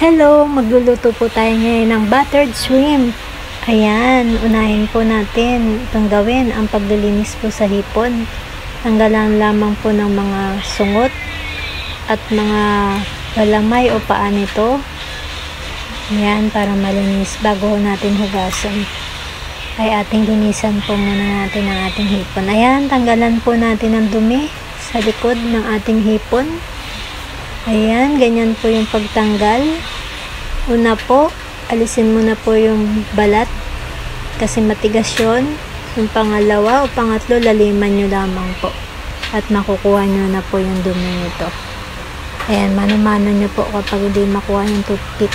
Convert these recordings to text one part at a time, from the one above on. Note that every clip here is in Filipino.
Hello! Magluluto po tayo ngayon ng buttered shrimp. Ayan, unahin po natin itong gawin, ang paglilinis po sa hipon. Tanggalan lamang po ng mga sungot at mga galamay o paa nito. Ayan, para malinis bago natin hugasan. Ay ating linisan po muna natin ang ating hipon. Ayan, tanggalan po natin ang dumi sa likod ng ating hipon. Ayan, ganyan po yung pagtanggal. Una po, alisin mo na po yung balat kasi matigas yun. Yung pangalawa o pangatlo, laliman nyo lamang po at makukuha nyo na po yung dumi nito. Ayan, mano-mano nyo po kapag hindi makuha yung toothpick.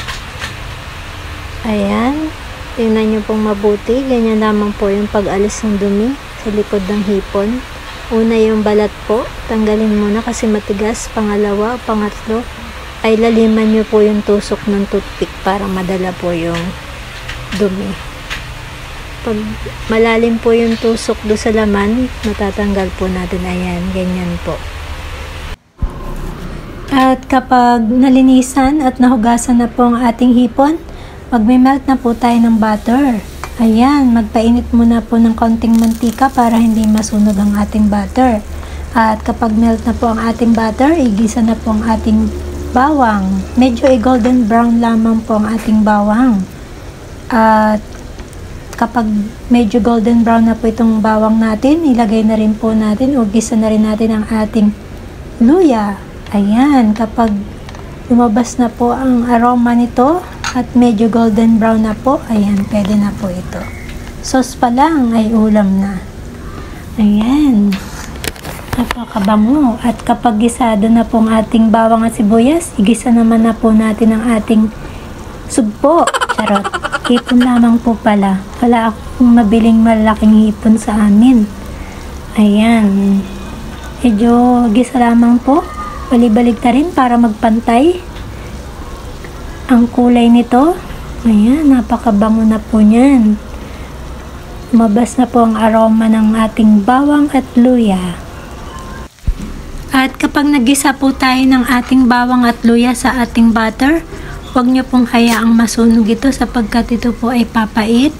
Ayan, tingnan nyo pong mabuti. Ganyan lamang po yung pag-alis ng dumi sa likod ng hipon. Una yung balat po, tanggalin muna kasi matigas. Pangalawa, pangatlo, ay laliman nyo po yung tusok ng toothpick para madala po yung dumi. Pag malalim po yung tusok do sa laman, matatanggal po natin. Ayan, ganyan po. At kapag nalinisan at nahugasan na po ang ating hipon, magme-melt na po tayo ng butter. Ayan, magpainit muna po ng konting mantika para hindi masunog ang ating butter. At kapag melt na po ang ating butter, igisa na po ang ating bawang. Medyo golden brown lamang po ang ating bawang. At kapag medyo golden brown na po itong bawang natin, ilagay na rin po natin o gisa na rin natin ang ating luya. Ayan, kapag lumabas na po ang aroma nito at medyo golden brown na po, ayan, pwede na po ito. Sauce pa lang ay ulam na. Ayan, napakabango. At kapag gisado na po ang ating bawang at sibuyas, igisa naman na po natin ang ating sugpo. Charot, hipon lamang po pala. Wala akong mabiling malaking hipon sa amin. Ayan, medyo gisa lamang po. Balik-balik na rin para magpantay ang kulay nito. Ayan, napakabango na po niyan. Lumabas na po ang aroma ng ating bawang at luya. At kapag nagisa po tayo ng ating bawang at luya sa ating butter, huwag nyo pong hayaang masunog ito sapagkat ito po ay papait.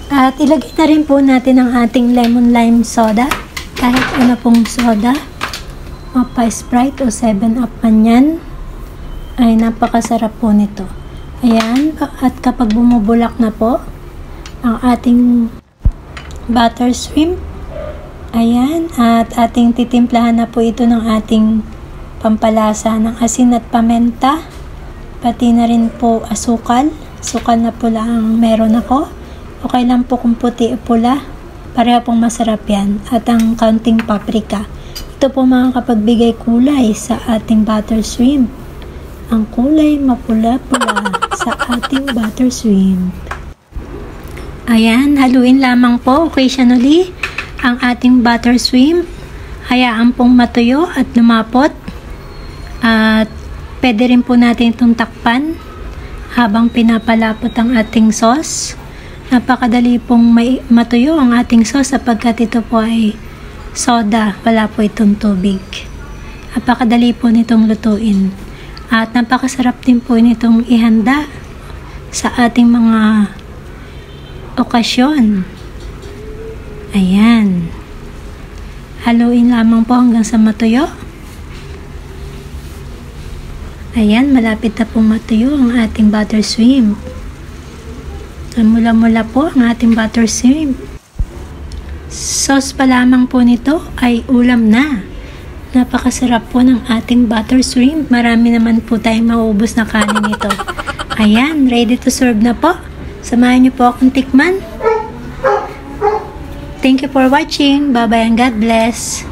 At ilagay na rin po natin ang ating lemon lime soda. Kahit ano pong soda, mapa Sprite o 7 Up man yan, ay napakasarap po nito. Ayan, at kapag bumubulak na po ang ating butter shrimp, ayan, at ating titimplahan na po ito ng ating pampalasa ng asin at pamenta, pati na rin po asukal. Asukal na pula ang meron ako. Okay lang po kung puti o pula, pareha pong masarap yan. At ang kaunting paprika. Ito po makakapagbigay kulay sa ating butter shrimp. Ang kulay mapula-pula sa ating butter shrimp. Ayan, haluin lamang po occasionally ang ating butter shrimp. Hayaan pong matuyo at lumapot. At pwede rin po natin itong takpan habang pinapalapot ang ating sauce. Napakadali pong matuyo ang ating sauce sapagkat ito po ay soda, wala po itong tubig. Napakadali po nitong lutuin. At napakasarap din po nitong ihanda sa ating mga okasyon. Ayan. Haluin lamang po hanggang sa matuyo. Ayan, malapit na pong matuyo ang ating butter shrimp. Mula-mula po ang ating butter shrimp. Sauce pa lamang po nito ay ulam na. Napakasarap po ng ating butter shrimp. Marami naman po tayong mauubos na kanin nito. Ayan, ready to serve na po. Samahan niyo po akong tikman. Thank you for watching. Bye-bye and God bless.